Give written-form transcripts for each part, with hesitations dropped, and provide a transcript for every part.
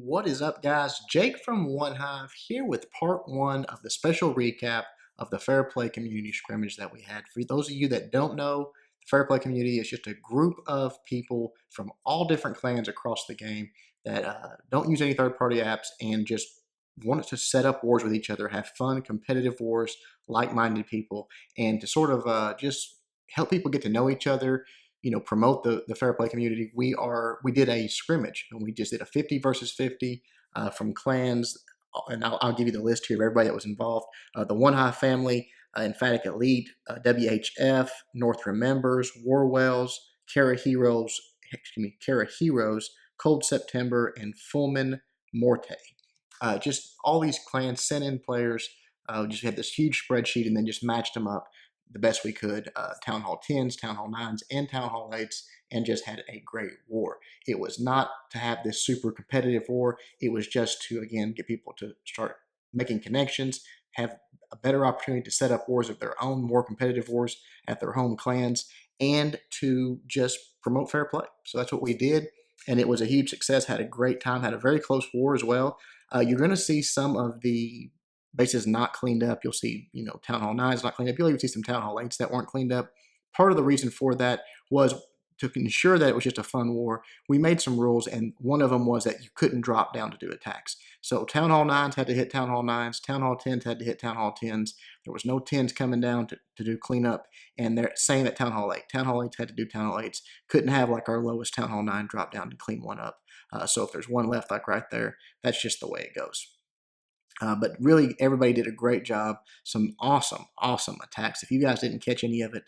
What is up, guys? Jake from One Hive here with part one of the special recap of the Fair Play Community Scrimmage that we had. For those of you that don't know, the Fair Play Community is just a group of people from all different clans across the game that don't use any third-party apps and just want to set up wars with each other, have fun, competitive wars, like-minded people, and to sort of just help people get to know each other, promote the fair play community. We did a scrimmage, and we just did a 50 versus 50 from clans, and I'll give you the list here of everybody that was involved. The One High family, Emphatic Elite, WHF, North Remembers, Warwells, Kara Heroes, Cold September, and Fullman Morte. Just all these clans sent in players. Just had this huge spreadsheet and then just matched them up the best we could. Town Hall 10s, Town Hall 9s, and Town Hall 8s, and just had a great war. It was not to have this super competitive war. It was just to, again, get people to start making connections, have a better opportunity to set up wars of their own, more competitive wars at their home clans, and to just promote fair play. So that's what we did, and it was a huge success. Had a great time, had a very close war as well. You're going to see some of the bases not cleaned up. You'll see, Town Hall 9s not cleaned up. You'll even see some Town Hall 8s that weren't cleaned up. Part of the reason for that was to ensure that it was just a fun war. We made some rules, and one of them was that you couldn't drop down to do attacks. So Town Hall 9s had to hit Town Hall 9s. Town Hall 10s had to hit Town Hall 10s. There was no 10s coming down to do cleanup, and they're saying that Town Hall 8. Town Hall 8s had to do Town Hall 8s. Couldn't have like our lowest Town Hall 9 drop down to clean one up. So if there's one left like right there, that's just the way it goes. But really, everybody did a great job. Some awesome, awesome attacks. If you guys didn't catch any of it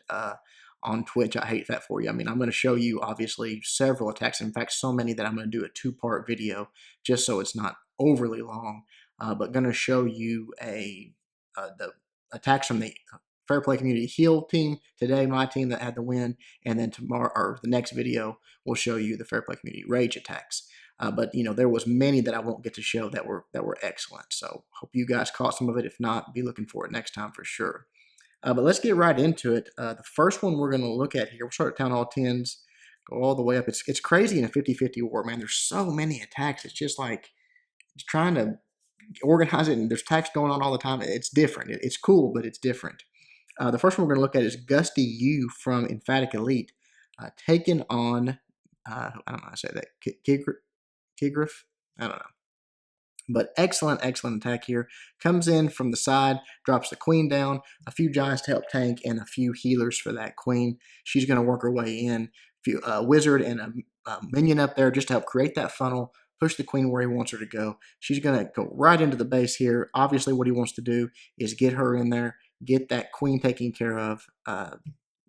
on Twitch, I hate that for you. I mean, I'm going to show you, obviously, several attacks. In fact, so many that I'm going to do a two-part video just so it's not overly long. But going to show you the attacks from the Fair Play Community Heal team today, my team that had the win, and then tomorrow, or the next video, will show you the Fair Play Community Rage attacks. But there was many that I won't get to show that were excellent. So hope you guys caught some of it. If not, be looking for it next time for sure. But let's get right into it. The first one we're going to look at here, we'll start at Town Hall 10s, go all the way up. It's crazy in a 50-50 war, man. There's so many attacks. It's just like trying to organize it, and there's attacks going on all the time. It's different. It's cool, but it's different. The first one we're going to look at is Gusty U from Emphatic Elite, taking on, I don't know how to say that, Kigrif? I don't know. But excellent, excellent attack here. Comes in from the side, drops the queen down, a few giants to help tank, and a few healers for that queen. She's going to work her way in. A wizard and a minion up there just to help create that funnel, push the queen where he wants her to go. She's going to go right into the base here. Obviously, what he wants to do is get her in there, get that queen taken care of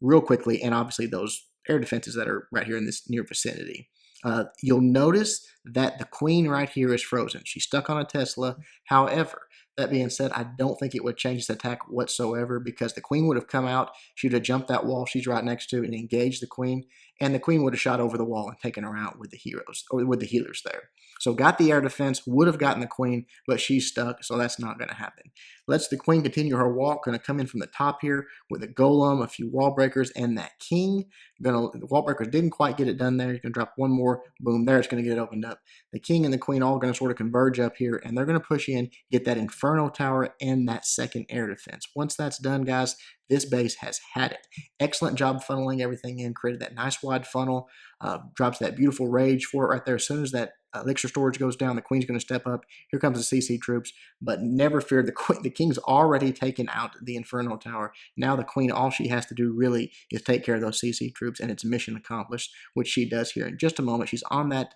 real quickly, and obviously those air defenses that are right here in this near vicinity. You'll notice that the queen right here is frozen. She's stuck on a Tesla. However, that being said, I don't think it would change this attack whatsoever because the queen would have come out. She would have jumped that wall she's right next to and engaged the queen, and the queen would have shot over the wall and taken her out with the heroes or with the healers there. So got the air defense, would have gotten the queen, but she's stuck, so that's not going to happen. Lets the queen continue her walk. Going to come in from the top here with a golem, a few wall breakers, and that king. The wall breakers didn't quite get it done there. You can drop one more, boom, there it's going to get it opened up. The king and the queen all going to sort of converge up here, and they're going to push in, get that inferno tower and that second air defense. Once that's done, guys, this base has had it. Excellent job funneling everything in, created that nice wide funnel, drops that beautiful rage for it right there. As soon as that elixir storage goes down, the queen's going to step up. Here comes the CC troops, but never fear, the king's already taken out the inferno tower. Now the queen, all she has to do really is take care of those CC troops, and it's mission accomplished, which she does here in just a moment. She's on that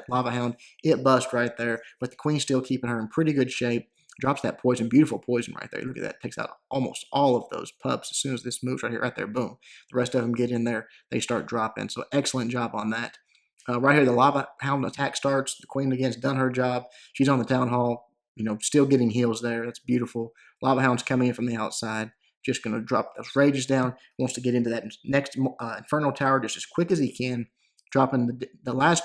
lava hound. It busts right there, but the queen's still keeping her in pretty good shape. Drops that poison, beautiful poison right there. Look at that, takes out almost all of those pups as soon as this moves right here, right there, boom. The rest of them get in there, they start dropping. So excellent job on that. Right here, the lava hound attack starts. The queen again's done her job. She's on the town hall, still getting heals there. That's beautiful. Lava hound's coming in from the outside. Just going to drop those rages down. Wants to get into that next inferno tower just as quick as he can. Dropping the last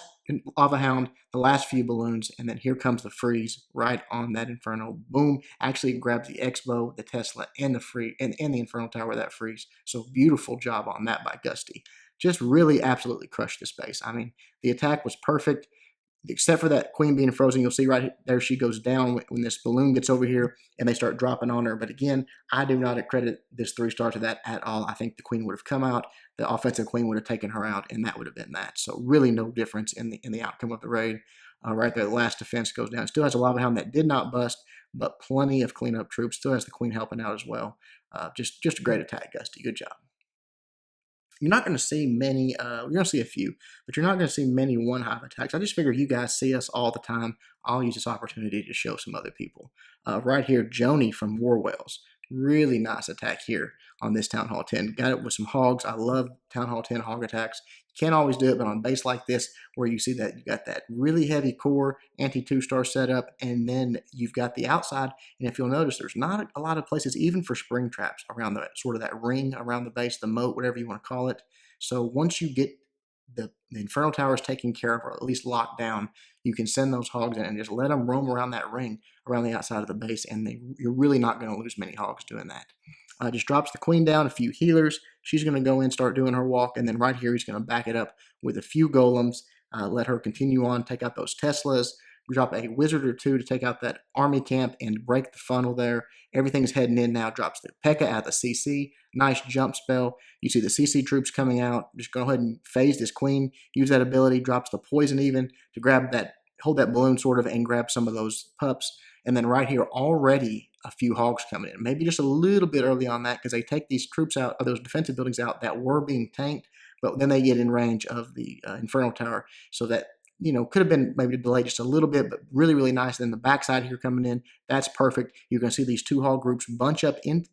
lava hound, the last few balloons, and then here comes the freeze right on that inferno. Boom! Actually grabs the Expo, the Tesla, and the inferno tower with that freeze. So beautiful job on that by Gusty. Just really absolutely crushed this base. I mean, the attack was perfect. except for that queen being frozen. You'll see right there she goes down when this balloon gets over here and they start dropping on her. But again, I do not accredit this 3-star to that at all. I think the queen would have come out, the offensive queen would have taken her out, and that would have been that. So really no difference in the outcome of the raid. Right there, the last defense goes down. Still has a lava hound that did not bust, but plenty of cleanup troops. Still has the queen helping out as well. Just a great attack, Gusty. Good job. You're not going to see many, you're going to see a few, but you're not going to see many one-hive attacks. I just figure you guys see us all the time. I'll use this opportunity to show some other people. Right here, Joni from Warwells. Really nice attack here on this Town Hall 10. Got it with some hogs. I love Town Hall 10 hog attacks. You can't always do it, but on a base like this, where you see that you got that really heavy core anti-2-star setup, and then you've got the outside. And if you'll notice, there's not a lot of places, even for spring traps, around the sort of that ring around the base, the moat, whatever you want to call it. So once you get the Inferno Towers taken care of, or at least locked down, you can send those hogs in and just let them roam around that ring, around the outside of the base, and you're really not going to lose many hogs doing that. Just drops the queen down, a few healers. She's going to go in, start doing her walk, and then right here he's going to back it up with a few golems, let her continue on, take out those Teslas, drop a wizard or two to take out that army camp and break the funnel there. Everything's heading in now, drops the P.E.K.K.A out of the CC. Nice jump spell. You see the CC troops coming out. Just go ahead and phase this queen, use that ability, drops the poison even to grab that, hold that balloon sort of, and grab some of those pups. And then right here, already a few hogs coming in. Maybe just a little bit early on that, because they take these troops out, or those defensive buildings out that were being tanked, but then they get in range of the Inferno Tower, so that, you know, could have been maybe delayed just a little bit, but really, really nice. Then the backside here coming in, that's perfect. You're going to see these two hog groups bunch up and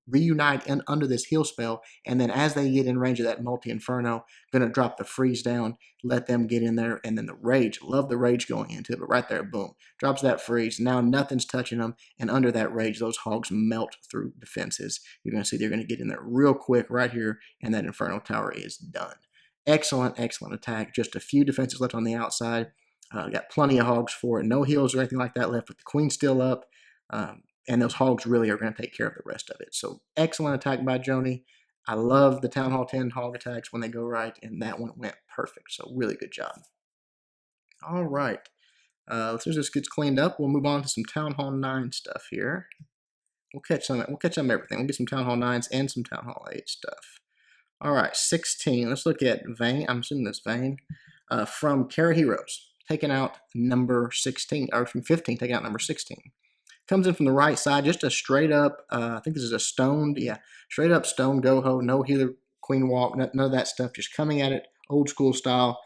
reunite in under this heal spell, and then as they get in range of that multi-inferno, going to drop the freeze down, let them get in there, and then the rage. Love the rage going into it, but right there, boom, drops that freeze. Now nothing's touching them, and under that rage, those hogs melt through defenses. You're going to see they're going to get in there real quick right here, and that Inferno Tower is done. Excellent, excellent attack. Just a few defenses left on the outside. Got plenty of hogs for it. No heals or anything like that left, but the queen's still up. And those hogs really are going to take care of the rest of it. So excellent attack by Joni. I love the Town Hall 10 hog attacks when they go right, and that one went perfect. So really good job. All right. As soon as this gets cleaned up, we'll move on to some Town Hall 9 stuff here. We'll catch some everything. We'll get some Town Hall 9s and some Town Hall 8 stuff. All right, 16. Let's look at Vane. I'm assuming that's Vane. From Kara Heroes, taking out number 16, or from 15, taking out number 16. Comes in from the right side, just a straight up, I think this is a stoned, straight up stone GoHo, no healer, queen walk, none of that stuff, just coming at it, old school style.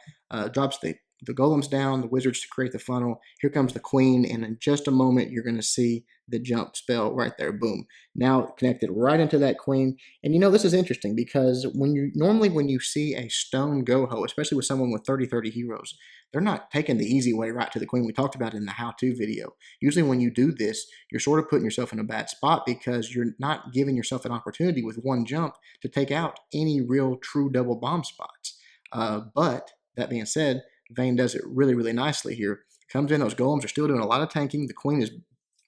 Drops the golems down, the wizards to create the funnel. Here comes the queen, and in just a moment, you're going to see the jump spell right there. Boom. Now connected right into that queen. And you know, this is interesting because when you see a stone GoHo, especially with someone with 30 heroes, they're not taking the easy way right to the queen. We talked about it in the how-to video. Usually when you do this, you're sort of putting yourself in a bad spot because you're not giving yourself an opportunity with one jump to take out any real true double bomb spots. But that being said, Vane does it really, really nicely here. Comes in, those golems are still doing a lot of tanking. The queen is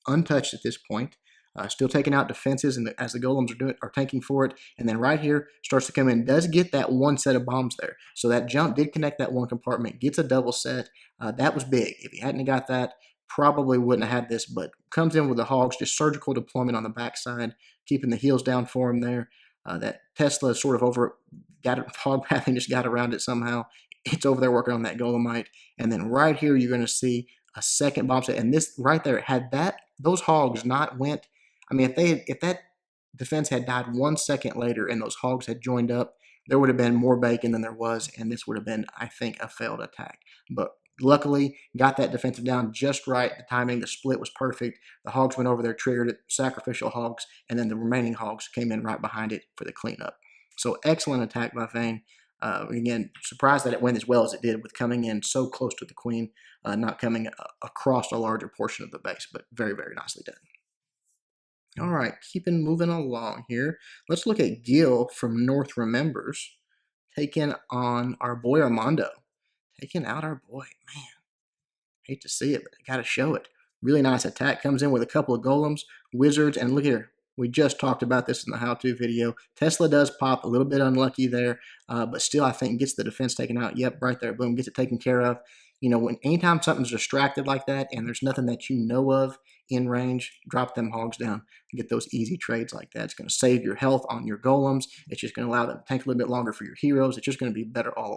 untouched at this point, still taking out defenses, and as the golems are tanking for it. And then right here starts to come in, does get that one set of bombs there. So that jump did connect that one compartment, gets a double set. That was big. If he hadn't got that, probably wouldn't have had this, but comes in with the hogs, just surgical deployment on the backside, keeping the heels down for him there. That Tesla sort of got it, hog pathing, just got around it somehow. It's over there working on that golemite. And then right here, you're going to see a second bomb set. And this right there, had those hogs not went, I mean, if that defense had died 1 second later and those hogs had joined up, there would have been more bacon than there was, and this would have been, I think, a failed attack. But luckily, got that defensive down just right. The timing, the split was perfect. The hogs went over there, triggered it, sacrificial hogs, and then the remaining hogs came in right behind it for the cleanup. So excellent attack by Vane. Again, surprised that it went as well as it did with coming in so close to the queen, not coming across a larger portion of the base, but very, very nicely done. All right, keeping moving along here. Let's look at Gil from North Remembers, taking on our boy Armando. Taking out our boy, man. Hate to see it, but I got to show it. Really nice attack. Comes in with a couple of golems, wizards, and look here. We just talked about this in the how-to video. Tesla does pop, a little bit unlucky there, but still I think gets the defense taken out. Yep, right there, boom, gets it taken care of. when anytime something's distracted like that and there's nothing that you know of in range, drop them hogs down and get those easy trades like that. It's going to save your health on your golems. It's just going to allow them to tank a little bit longer for your heroes. It's just going to be better all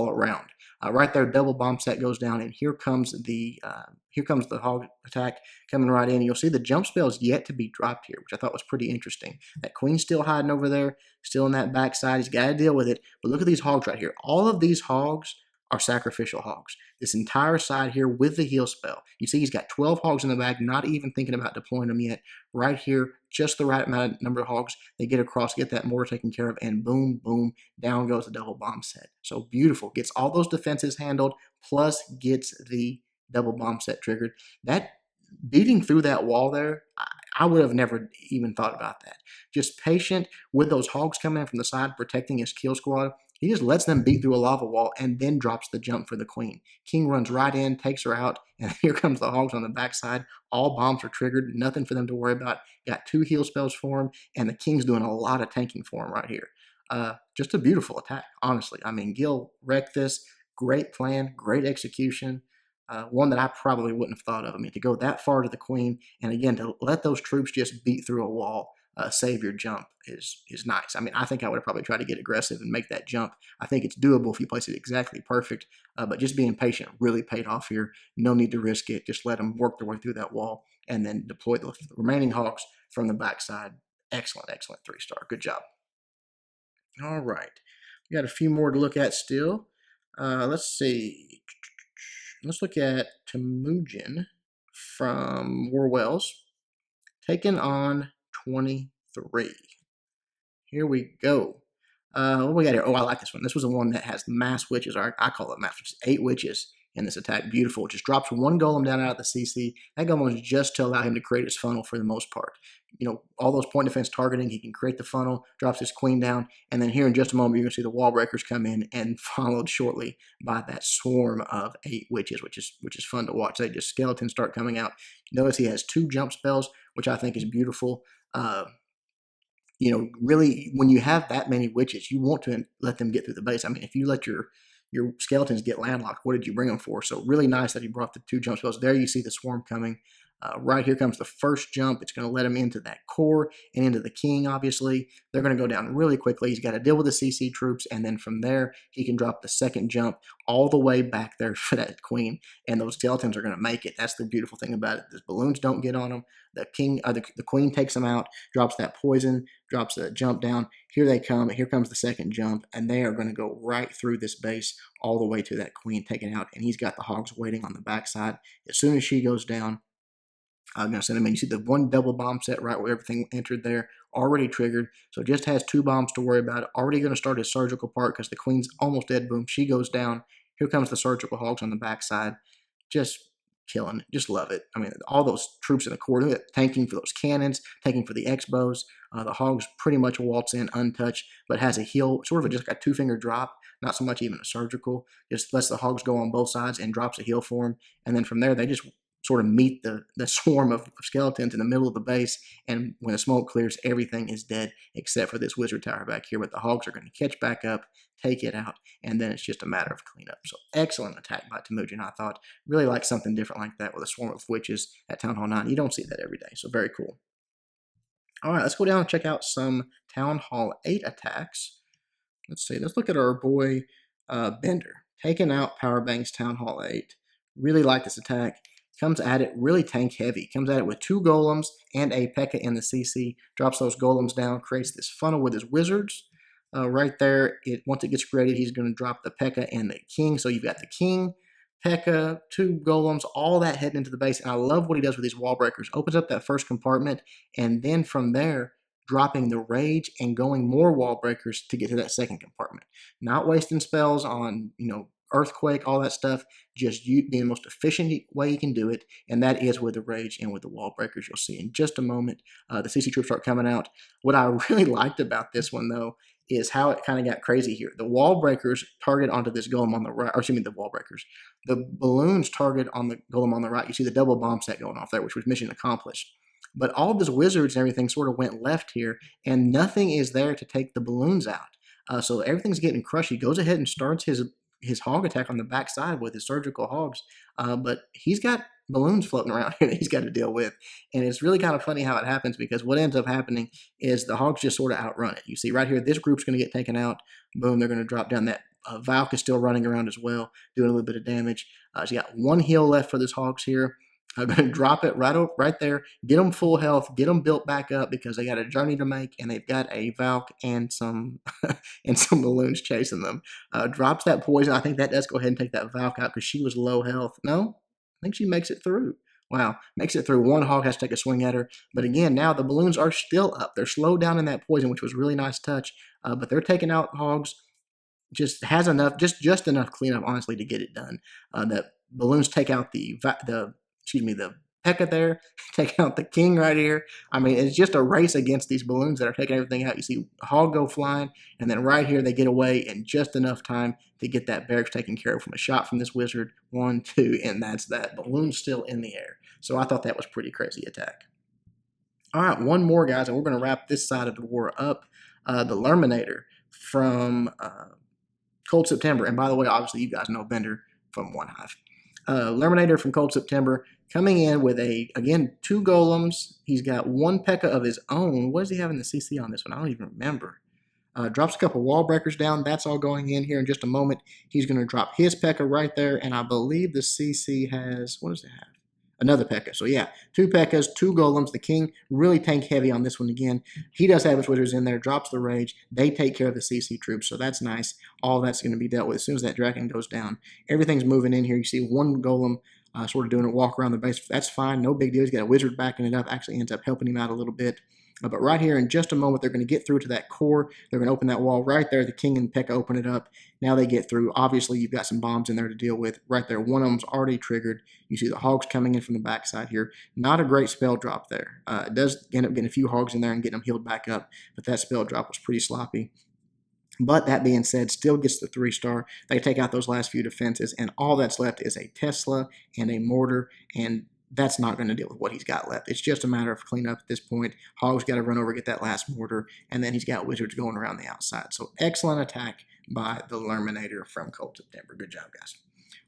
around. Right there, double bomb set goes down, and here comes the hog attack coming right in. You'll see the jump spell is yet to be dropped here, which I thought was pretty interesting. That queen's still hiding over there, still in that backside. He's got to deal with it. But look at these hogs right here. All of these hogs are sacrificial hogs. This entire side here with the heal spell. You see he's got 12 hogs in the bag, not even thinking about deploying them yet. Right here, just the right amount of number of hogs. They get across, get that mortar taken care of, and boom, boom, down goes the double bomb set. So beautiful. Gets all those defenses handled, plus gets the double bomb set triggered. That beating through that wall there, I would have never even thought about that. Just patient with those hogs coming in from the side, protecting his kill squad. He just lets them beat through a lava wall and then drops the jump for the queen. King runs right in, takes her out, and here comes the hogs on the backside. All bombs are triggered, nothing for them to worry about. Got 2 heal spells for him, and the king's doing a lot of tanking for him right here. Just a beautiful attack, honestly. I mean, Gil wrecked this. Great plan, great execution. One that I probably wouldn't have thought of. I mean, to go that far to the queen, and again, to let those troops just beat through a wall, save your jump is nice. I mean, I think I would have probably tried to get aggressive and make that jump. I think it's doable if you place it exactly perfect, but just being patient really paid off here. No need to risk it. Just let them work their way through that wall and then deploy the remaining hogs from the backside. Excellent, excellent 3-star. Good job. All right. We got a few more to look at still. Let's see. Let's look at Temujin from Warwells, taking on 23. Here we go. What we got here? Oh, I like this one. This was the one that has mass witches, or I call it mass witches. 8 witches in this attack. Beautiful. Just drops one golem down out of the CC. That golem was just to allow him to create his funnel for the most part. All those point defense targeting, he can create the funnel, drops his queen down, and then here in just a moment, you're going to see the wall breakers come in, and followed shortly by that swarm of 8 witches, which is fun to watch. They just skeletons start coming out. Notice he has 2 jump spells, which I think is beautiful. Really, when you have that many witches, you want to let them get through the base. I mean, if you let your skeletons get landlocked, what did you bring them for? So really nice that he brought the 2 jump spells. There you see the swarm coming. Right here comes the first jump. It's going to let him into that core and into the king, obviously. They're going to go down really quickly. He's got to deal with the CC troops, and then from there, he can drop the second jump all the way back there for that queen, and those skeletons are going to make it. That's the beautiful thing about it. The balloons don't get on them. The queen takes them out, drops that poison, drops the jump down. Here they come. Here comes the second jump, and they are going to go right through this base all the way to that queen, taken out, and he's got the hogs waiting on the backside. As soon as she goes down, I'm going to send him in. You see the 1 double bomb set right where everything entered there, already triggered. So it just has 2 bombs to worry about. Already going to start his surgical part because the queen's almost dead. Boom, she goes down. Here comes the surgical hogs on the backside. Just killing it. Just love it. I mean, all those troops in the core, tanking for those cannons, tanking for the X-bows. The hogs pretty much waltz in untouched, but has a heal, sort of just a 2-finger drop, not so much even a surgical. Just lets the hogs go on both sides and drops a heal for him. And then from there, they just sort of meet the swarm of skeletons in the middle of the base, and when the smoke clears, everything is dead except for this wizard tower back here, but the hogs are going to catch back up, take it out, and then it's just a matter of cleanup. So excellent attack by Temujin, I thought. Really like something different like that with a swarm of witches at Town Hall 9. You don't see that every day, so very cool. All right, let's go down and check out some Town Hall 8 attacks. Let's see, let's look at our boy Bender, taking out Powerbang's Town Hall 8. Really like this attack. Comes at it really tank heavy. Comes at it with 2 golems and a P.E.K.K.A. in the CC. Drops those golems down, creates this funnel with his wizards. Right there, once it gets created, he's going to drop the P.E.K.K.A. and the king. So you've got the king, P.E.K.K.A., 2 golems, all that heading into the base. And I love what he does with these wall breakers. Opens up that first compartment, and then from there, dropping the rage and going more wall breakers to get to that second compartment. Not wasting spells on, earthquake, all that stuff, just being the most efficient way you can do it, and that is with the rage and with the wall breakers. You'll see in just a moment. The CC troops start coming out. What I really liked about this one, though, is how it kind of got crazy here. The wall breakers target onto this golem on the right, or excuse me, the wall breakers. The balloons target on the golem on the right. You see the double bomb set going off there, which was mission accomplished. But all of his wizards and everything sort of went left here, and nothing is there to take the balloons out. So everything's getting crushed. He goes ahead and starts his his hog attack on the backside with his surgical hogs, but he's got balloons floating around here that he's got to deal with. And it's really kind of funny how it happens, because what ends up happening is the hogs just sort of outrun it. You see right here, this group's going to get taken out. Boom, they're going to drop down. That Valk is still running around as well, doing a little bit of damage. So you got one heal left for this hogs here. I'm going to drop it right there, get them full health, get them built back up, because they got a journey to make, and they've got a Valk and some and some balloons chasing them. Drops that poison. I think that does go ahead and take that Valk out, because she was low health. No, I think she makes it through. Wow, makes it through. One hog has to take a swing at her. But again, now the balloons are still up. They're slowed down in that poison, which was a really nice touch. But they're taking out hogs. Just has enough, just enough cleanup, honestly, to get it done. The balloons take out the P.E.K.K.A there, take out the king right here. I mean, it's just a race against these balloons that are taking everything out. You see hog go flying, and then right here they get away in just enough time to get that barracks taken care of from a shot from this wizard. 1, 2, and that's that. Balloon's still in the air. So I thought that was pretty crazy attack. All right, one more, guys, and we're going to wrap this side of the war up. The Lerminator from Cold September. And by the way, obviously, you guys know Bender from One Hive. Lerminator from Cold September coming in with, again, 2 golems. He's got 1 P.E.K.K.A of his own. What does he have in the CC on this one? I don't even remember. Drops a couple wall breakers down. That's all going in here in just a moment. He's going to drop his P.E.K.K.A right there. And I believe the CC has, what does it have? Another P.E.K.K.A. So yeah, 2 P.E.K.K.As, 2 golems. The king really tank heavy on this one again. He does have his wizards in there, drops the rage. They take care of the CC troops, so that's nice. All that's going to be dealt with as soon as that dragon goes down. Everything's moving in here. You see 1 golem sort of doing a walk around the base. That's fine, no big deal. He's got a wizard backing it up. Actually ends up helping him out a little bit. But right here in just a moment, they're going to get through to that core. They're going to open that wall right there. The king and P.E.K.K.A open it up. Now they get through. Obviously, you've got some bombs in there to deal with. Right there, one of them's already triggered. You see the hogs coming in from the backside here. Not a great spell drop there. It does end up getting a few hogs in there and getting them healed back up, but that spell drop was pretty sloppy. But that being said, still gets the 3-star. They take out those last few defenses, and all that's left is a Tesla and a mortar, and that's not going to deal with what he's got left. It's just a matter of cleanup at this point. Hog's got to run over, get that last mortar, and then he's got wizards going around the outside. So excellent attack by the Lerminator from Cold September. Good job, guys.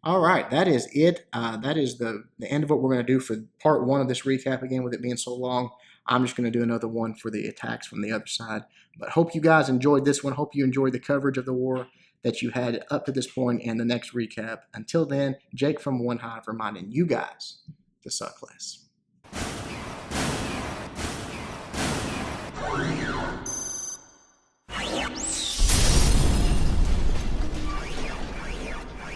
All right, that is it. That is the end of what we're going to do for part 1 of this recap. Again, with it being so long, I'm just going to do another one for the attacks from the other side. But hope you guys enjoyed this one. Hope you enjoyed the coverage of the war that you had up to this point and the next recap. Until then, Jake from One Hive reminding you guys to suck less.